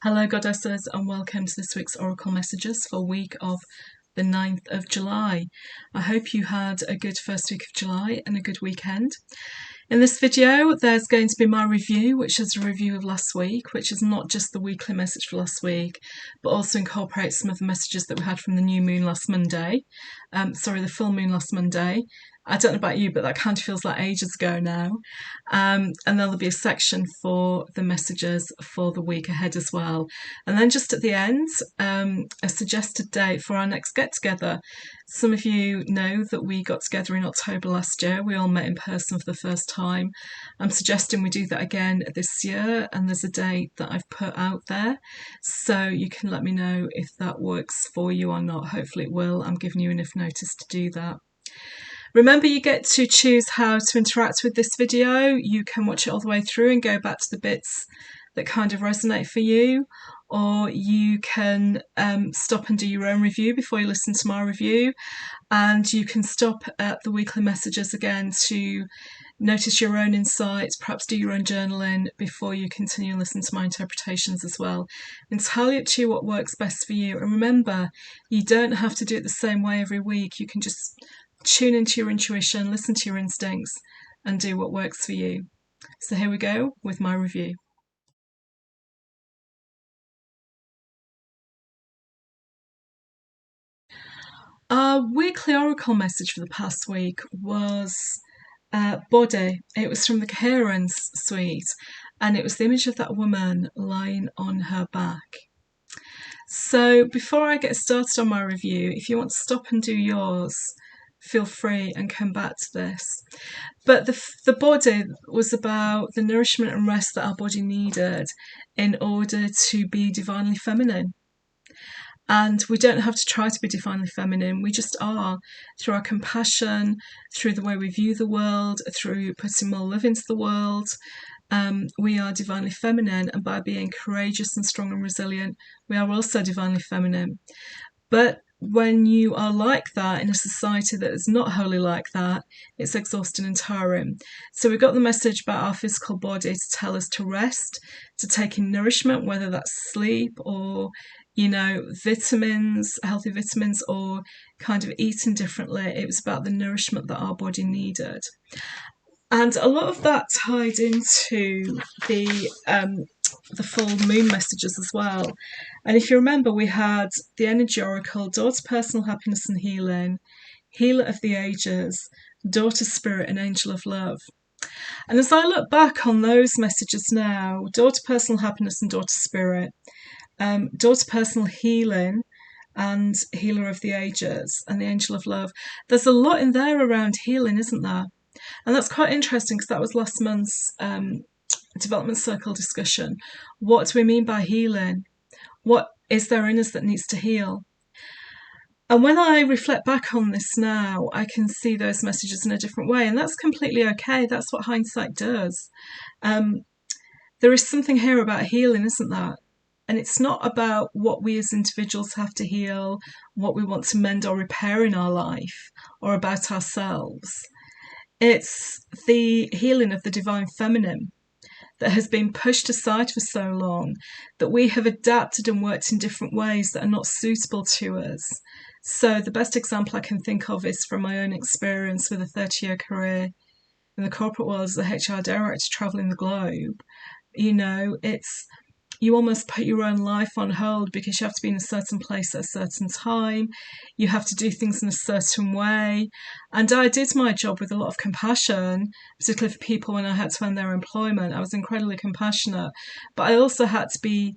Hello Goddesses and welcome to this week's Oracle Messages for week of the 9th of July. I hope you had a good first week of July and a good weekend. In this video there's going to be my review, which is a review of last week, which is not just the weekly message for last week but also incorporates some of the messages that we had from the new moon last Monday. The full moon last Monday. I don't know about you, but that kind of feels like ages ago now. And there'll be a section for the messages for the week ahead as well. And then just at the end, a suggested date for our next get-together. Some of you know that we got together in October last year. We all met in person for the first time. I'm suggesting we do that again this year, and there's a date that I've put out there. So you can let me know if that works for you or not. Hopefully it will. I'm giving you enough notice to do that. Remember, you get to choose how to interact with this video. You can watch it all the way through and go back to the bits that kind of resonate for you, or you can stop and do your own review before you listen to my review, and you can stop at the weekly messages again to notice your own insights, perhaps do your own journaling before you continue and listen to my interpretations as well. Entirely up to you what works best for you. And remember, you don't have to do it the same way every week. You can just tune into your intuition, listen to your instincts, and do what works for you. So here we go with my review. Our weekly oracle message for the past week was body. It was from the coherence suite, and it was the image of that woman lying on her back. So before I get started on my review, if you want to stop and do yours, feel free and come back to this. But the body was about the nourishment and rest that our body needed in order to be divinely feminine. And we don't have to try to be divinely feminine. We just are, through our compassion, through the way we view the world, through putting more love into the world. We are divinely feminine, and by being courageous and strong and resilient, we are also divinely feminine. But when you are like that in a society that is not wholly like that, it's exhausting and tiring. So we got the message about our physical body to tell us to rest, to take in nourishment, whether that's sleep or, vitamins, healthy vitamins, or kind of eating differently. It was about the nourishment that our body needed. And a lot of that tied into the full moon messages as well. And if you remember, we had the energy oracle, daughter personal happiness and healing, healer of the ages, daughter spirit, and angel of love. And as I look back on those messages now, daughter personal happiness and daughter spirit, daughter personal healing and healer of the ages, and the angel of love, there's a lot in there around healing, isn't there? And that's quite interesting because that was last month's development circle discussion. What do we mean by healing? What is there in us that needs to heal? And when I reflect back on this now, I can see those messages in a different way, and that's completely okay. That's what hindsight does. There is something here about healing, isn't there? And it's not about what we as individuals have to heal, what we want to mend or repair in our life, or about ourselves. It's the healing of the divine feminine that has been pushed aside for so long, that we have adapted and worked in different ways that are not suitable to us. So the best example I can think of is from my own experience with a 30-year career in the corporate world as a HR director traveling the globe. You almost put your own life on hold because you have to be in a certain place at a certain time. You have to do things in a certain way. And I did my job with a lot of compassion, particularly for people when I had to end their employment. I was incredibly compassionate. But I also had to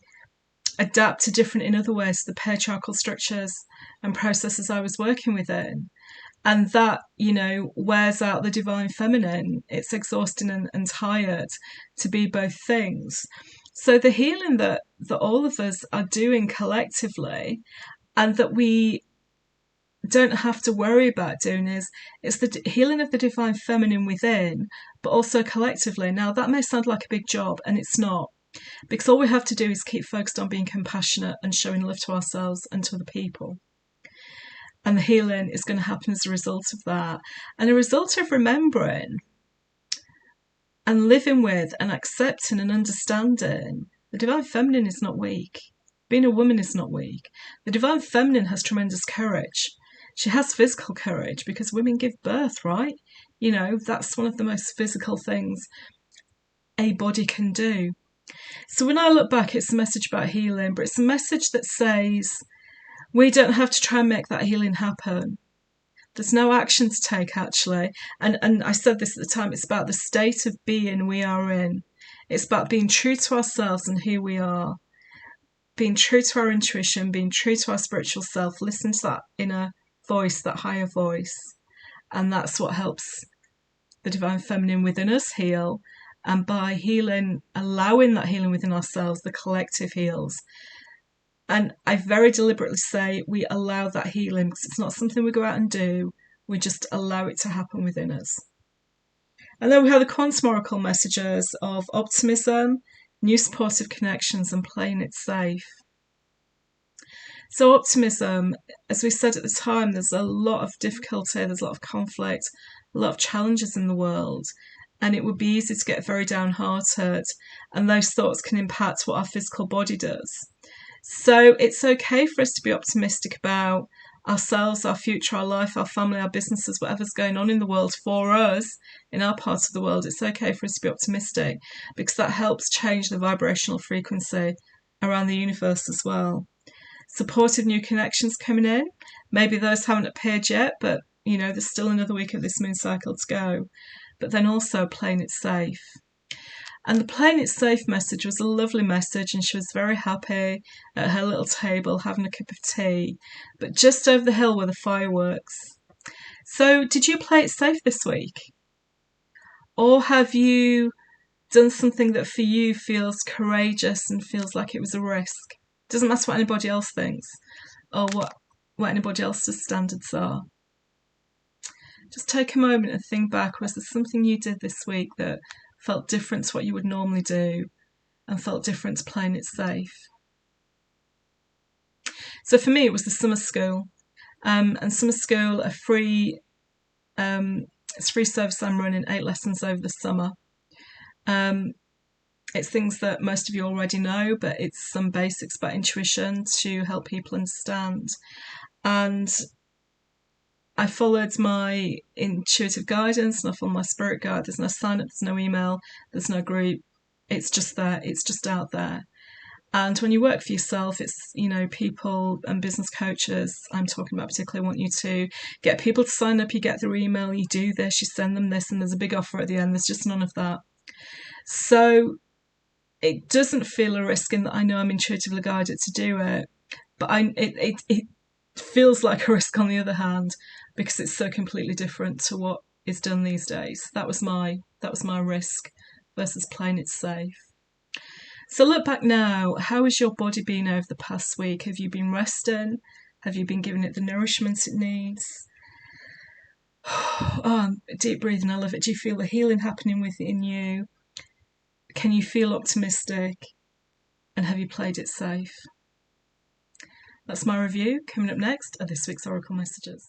adapt to different in other ways, the patriarchal structures and processes I was working within. And that, wears out the divine feminine. It's exhausting and tired to be both things. So the healing that all of us are doing collectively, and that we don't have to worry about doing, it's the healing of the divine feminine within, but also collectively. Now, that may sound like a big job, and it's not, because all we have to do is keep focused on being compassionate and showing love to ourselves and to other people. And the healing is going to happen as a result of that, and a result of remembering and living with and accepting and understanding The divine feminine is not weak. Being a woman is not weak. The divine feminine has tremendous courage. She has physical courage because women give birth, right? You know, that's one of the most physical things a body can do. So when I look back, it's a message about healing, but it's a message that says we don't have to try and make that healing happen. There's no action to take, actually. And I said this at the time, it's about the state of being we are in. It's about being true to ourselves and who we are, being true to our intuition, being true to our spiritual self, listen to that inner voice, that higher voice. And that's what helps the divine feminine within us heal. And by healing, allowing that healing within ourselves, the collective heals. And I very deliberately say we allow that healing because it's not something we go out and do. We just allow it to happen within us. And then we have the quantum oracle messages of optimism, new supportive connections, and playing it safe. So optimism, as we said at the time, there's a lot of difficulty, there's a lot of conflict, a lot of challenges in the world. And it would be easy to get very downhearted. And those thoughts can impact what our physical body does. So it's okay for us to be optimistic about ourselves, our future, our life, our family, our businesses, whatever's going on in the world for us, in our part of the world. It's okay for us to be optimistic because that helps change the vibrational frequency around the universe as well. Supportive new connections coming in. Maybe those haven't appeared yet, but you know, there's still another week of this moon cycle to go. But then also playing it safe. And the playing it safe message was a lovely message, and she was very happy at her little table having a cup of tea. But just over the hill were the fireworks. So did you play it safe this week? Or have you done something that for you feels courageous and feels like it was a risk? Doesn't matter what anybody else thinks or what anybody else's standards are. Just take a moment and think back. Was there something you did this week that felt different to what you would normally do and felt different to playing it safe? So for me, it was the summer school. And summer school, it's free service I'm running, 8 lessons over the summer. It's things that most of you already know, but it's some basics about intuition to help people understand. And I followed my intuitive guidance and I followed my spirit guide. There's no sign up, there's no email, there's no group. It's just there, it's just out there. And when you work for yourself, it's, you know, people and business coaches I'm talking about particularly want you to get people to sign up. You get their email, you do this, you send them this, and there's a big offer at the end. There's just none of that. So it doesn't feel a risk in that I know I'm intuitively guided to do it, but it feels like a risk on the other hand because it's so completely different to what is done these days. That was my risk versus playing it safe. So look back now. How has your body been over the past week? Have you been resting? Have you been giving it the nourishment it needs? Oh, deep breathing, I love it. Do you feel the healing happening within you? Can you feel optimistic? And have you played it safe? That's my review. Coming up next are this week's Oracle messages.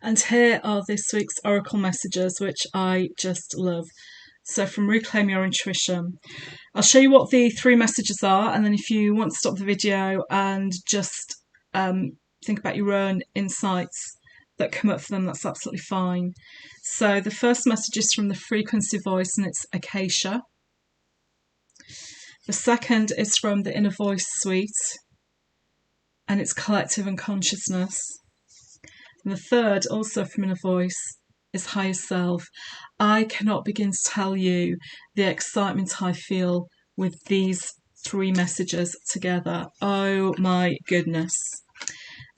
And here are this week's Oracle messages, which I just love. So from Reclaim Your Intuition. I'll show you what the 3 messages are, and then if you want to stop the video and just think about your own insights that come up for them, that's absolutely fine. So the first message is from the frequency voice, and it's Acacia. The second is from the Inner Voice Suite, and it's Collective and Consciousness. And the third, also from Inner Voice, is Higher Self. I cannot begin to tell you the excitement I feel with these 3 messages together. Oh my goodness.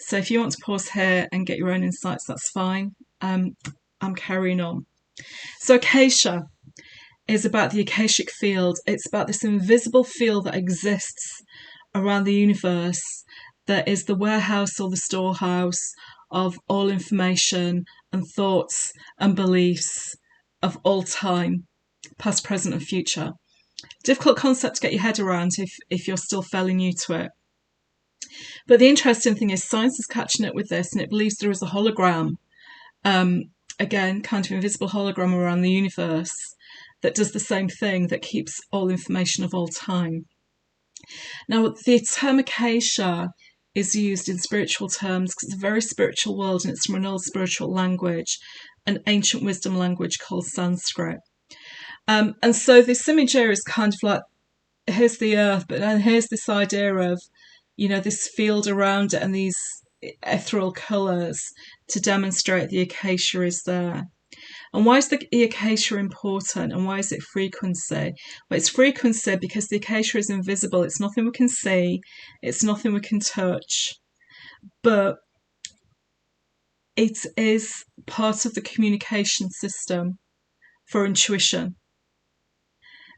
So if you want to pause here and get your own insights, that's fine. I'm carrying on. So Acacia is about the Akashic field. It's about this invisible field that exists around the universe that is the warehouse or the storehouse of all information and thoughts and beliefs of all time, past, present and future. Difficult concept to get your head around if you're still fairly new to it. But the interesting thing is science is catching up with this, and it believes there is a hologram again, kind of invisible hologram around the universe that does the same thing, that keeps all information of all time. Now, the term acacia is used in spiritual terms because it's a very spiritual world, and it's from an old spiritual language, an ancient wisdom language called Sanskrit. And so this image here is kind of like, here's the earth, but then here's this idea of, this field around it and these ethereal colours to demonstrate the acacia is there. And why is the acacia important, and why is it frequency? Well, it's frequency because the acacia is invisible. It's nothing we can see. It's nothing we can touch. But it is part of the communication system for intuition.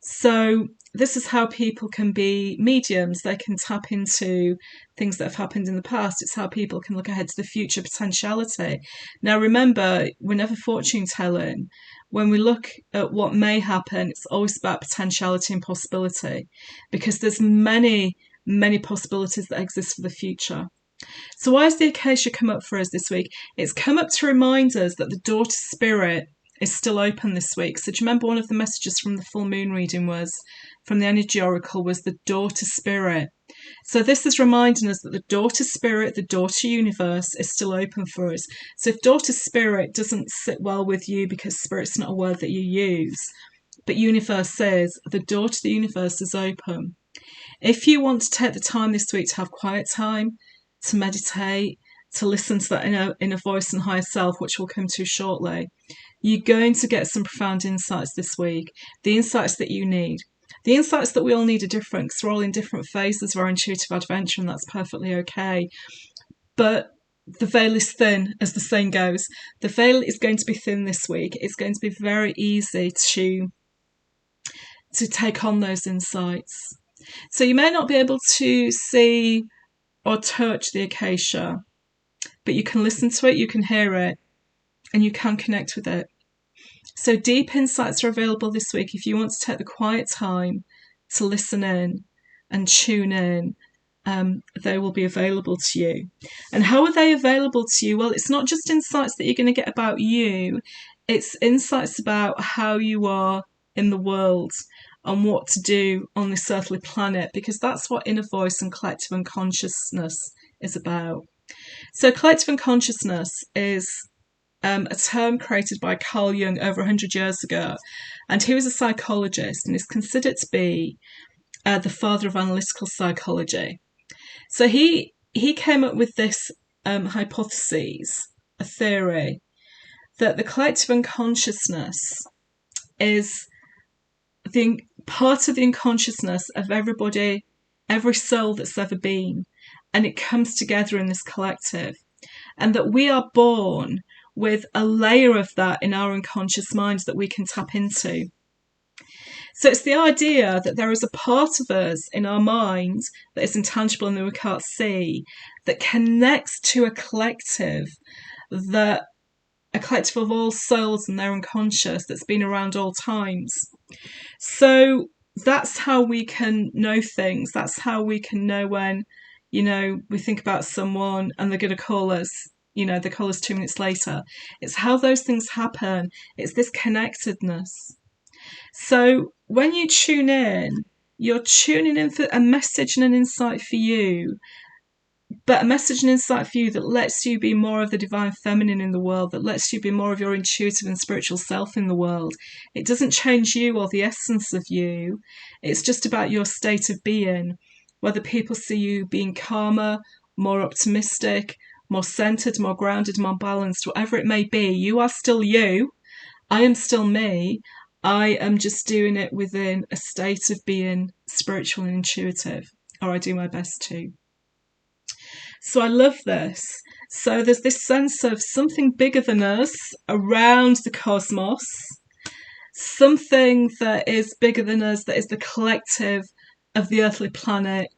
So this is how people can be mediums. They can tap into things that have happened in the past. It's how people can look ahead to the future potentiality. Now, remember, we're never fortune telling. When we look at what may happen, it's always about potentiality and possibility, because there's many, many possibilities that exist for the future. So why has the acacia come up for us this week? It's come up to remind us that the door to spirit is still open this week. So do you remember one of the messages from the full moon reading was, from the energy oracle, was the door to spirit. So this is reminding us that the door to spirit, the door to universe, is still open for us. So if door to spirit doesn't sit well with you because spirit's not a word that you use, but universe says, the door to the universe is open. If you want to take the time this week to have quiet time, to meditate, to listen to that inner voice and higher self, which we'll come to shortly, you're going to get some profound insights this week. The insights that you need. The insights that we all need are different because we're all in different phases of our intuitive adventure, and that's perfectly okay. But the veil is thin, as the saying goes. The veil is going to be thin this week. It's going to be very easy to take on those insights. So you may not be able to see or touch the acacia, but you can listen to it, you can hear it, and you can connect with it. So deep insights are available this week if you want to take the quiet time to listen in and tune in. They will be available to you. And how are they available to you? Well, it's not just insights that you're going to get about you. It's insights about how you are in the world and what to do on this earthly planet, because that's what inner voice and collective unconsciousness is about. So collective unconsciousness is a term created by Carl Jung over 100 years ago, and he was a psychologist and is considered to be the father of analytical psychology. So he came up with this hypothesis, a theory, that the collective unconsciousness is the part of the unconsciousness of everybody, every soul that's ever been, and it comes together in this collective, and that we are born with a layer of that in our unconscious mind that we can tap into. So it's the idea that there is a part of us in our mind that is intangible and that we can't see, that connects to a collective of all souls and their unconscious that's been around all times. So that's how we can know things. That's how we can know when, we think about someone and they're going to call us, they call us 2 minutes later. It's how those things happen. It's this connectedness. So when you tune in, you're tuning in for a message and an insight for you, but a message and insight for you that lets you be more of the divine feminine in the world, that lets you be more of your intuitive and spiritual self in the world. It doesn't change you or the essence of you. It's just about your state of being, whether people see you being calmer, more optimistic, more centered, more grounded, more balanced, whatever it may be. You are still you. I am still me. I am just doing it within a state of being spiritual and intuitive, or I do my best to. So I love this. So there's this sense of something bigger than us around the cosmos, something that is bigger than us, that is the collective of the earthly planet,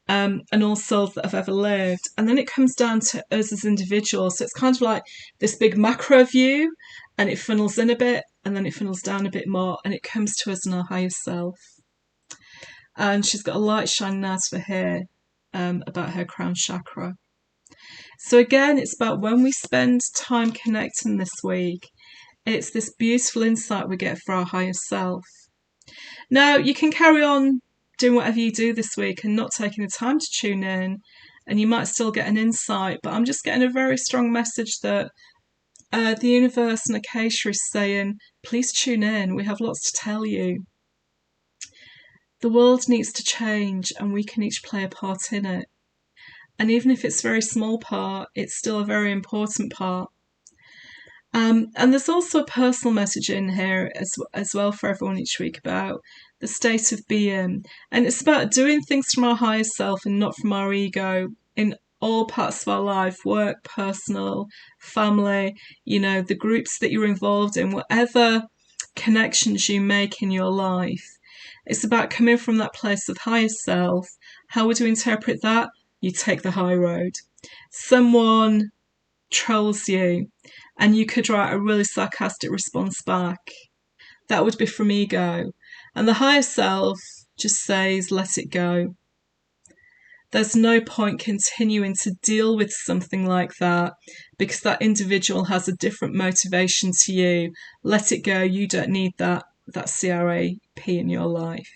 and all souls that have ever lived. And then it comes down to us as individuals. So it's kind of like this big macro view, and it funnels in a bit, and then it funnels down a bit more, and it comes to us in our higher self. And she's got a light shining out of her hair about her crown chakra. So again, it's about when we spend time connecting this week, it's this beautiful insight we get for our higher self. Now, you can carry on doing whatever you do this week and not taking the time to tune in, and you might still get an insight, but I'm just getting a very strong message that the universe and Acacia is saying, please tune in, we have lots to tell you. The world needs to change and we can each play a part in it. And even if it's a very small part, it's still a very important part. And there's also a personal message in here as well for everyone each week about the state of being. And it's about doing things from our higher self and not from our ego in all parts of our life, work, personal, family, the groups that you're involved in, whatever connections you make in your life. It's about coming from that place of higher self. How would you interpret that? You take the high road. Someone trolls you and you could write a really sarcastic response back. That would be from ego. And the higher self just says, let it go. There's no point continuing to deal with something like that because that individual has a different motivation to you. Let it go. You don't need that CRAP in your life.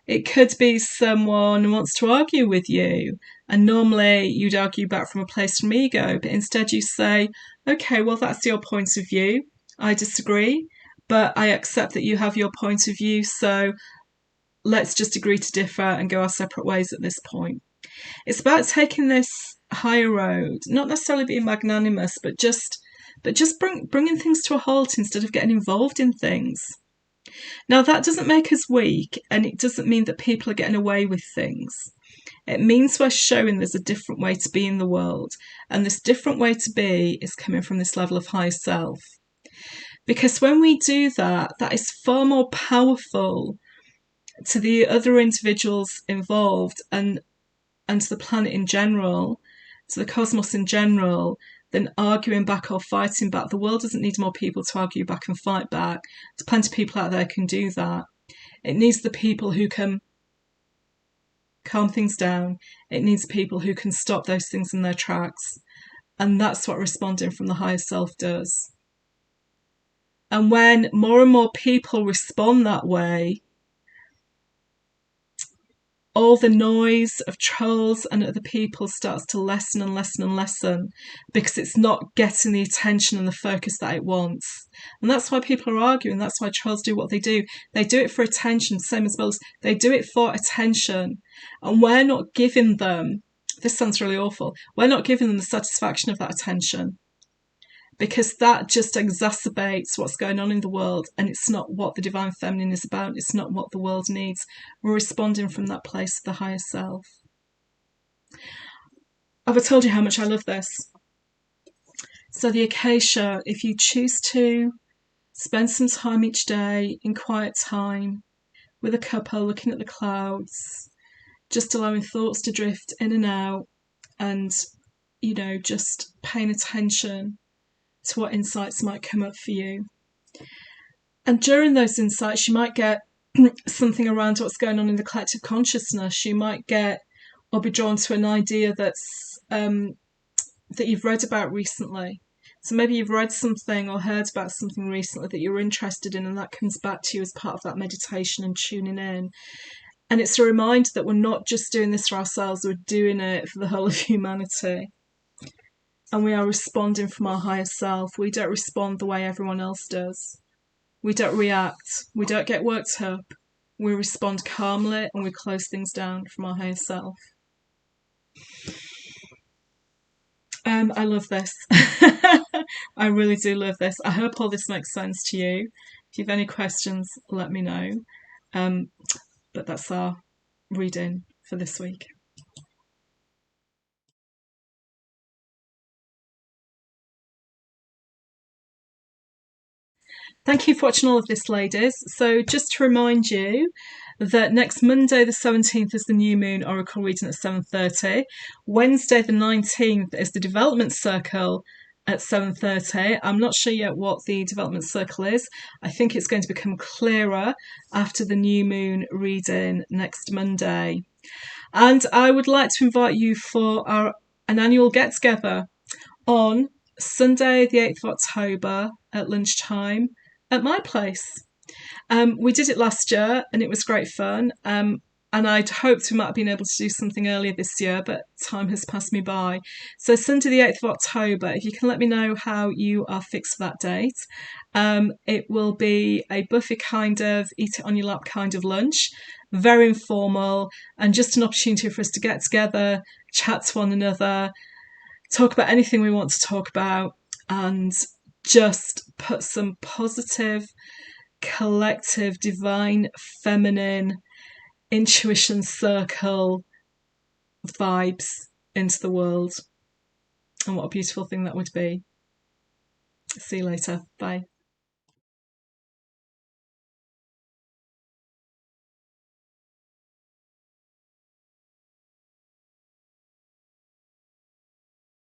It could be someone who wants to argue with you, and normally you'd argue back from a place from ego, but instead you say, okay, well, that's your point of view. I disagree, but I accept that you have your point of view, so let's just agree to differ and go our separate ways at this point. It's about taking this higher road, not necessarily being magnanimous, but just bringing things to a halt instead of getting involved in things. Now, that doesn't make us weak, and it doesn't mean that people are getting away with things. It means we're showing there's a different way to be in the world, and this different way to be is coming from this level of higher self. Because when we do that, that is far more powerful to the other individuals involved and to the planet in general, to the cosmos in general, than arguing back or fighting back. The world doesn't need more people to argue back and fight back. There's plenty of people out there who can do that. It needs the people who can calm things down. It needs people who can stop those things in their tracks. And that's what responding from the higher self does. And when more and more people respond that way, all the noise of trolls and other people starts to lessen and lessen and lessen because it's not getting the attention and the focus that it wants. And that's why people are arguing. That's why trolls do what they do. They do it for attention, same as bulls. They do it for attention. And we're not giving them, this sounds really awful, we're not giving them the satisfaction of that attention, because that just exacerbates what's going on in the world, and it's not what the Divine Feminine is about. It's not what the world needs. We're responding from that place of the higher self. I've told you how much I love this. So the Acacia, if you choose to spend some time each day in quiet time with a cuppa, looking at the clouds, just allowing thoughts to drift in and out, and, just paying attention to what insights might come up for you. And during those insights, you might get something around what's going on in the collective consciousness. You might get or be drawn to an idea that's that you've read about recently. So maybe you've read something or heard about something recently that you're interested in, and that comes back to you as part of that meditation and tuning in. And it's a reminder that we're not just doing this for ourselves, we're doing it for the whole of humanity. And we are responding from our higher self. We don't respond the way everyone else does. We don't react. We don't get worked up. We respond calmly and we close things down from our higher self. I love this. I really do love this. I hope all this makes sense to you. If you have any questions, let me know. But that's our reading for this week. Thank you for watching all of this, ladies. So just to remind you that next Monday the 17th is the new moon oracle reading at 7:30. Wednesday the 19th is the development circle at 7:30. I'm not sure yet what the development circle is. I think it's going to become clearer after the new moon reading next Monday. And I would like to invite you for our an annual get-together on Sunday the 8th of October at lunchtime at my place. We did it last year and it was great fun. And I'd hoped we might have been able to do something earlier this year, but time has passed me by. So Sunday the 8th of October, if you can let me know how you are fixed for that date. It will be a buffet kind of, eat it on your lap kind of lunch, very informal, and just an opportunity for us to get together, chat to one another, talk about anything we want to talk about, and just put some positive, collective, divine, feminine, intuition circle vibes into the world. And what a beautiful thing that would be. See you later. Bye.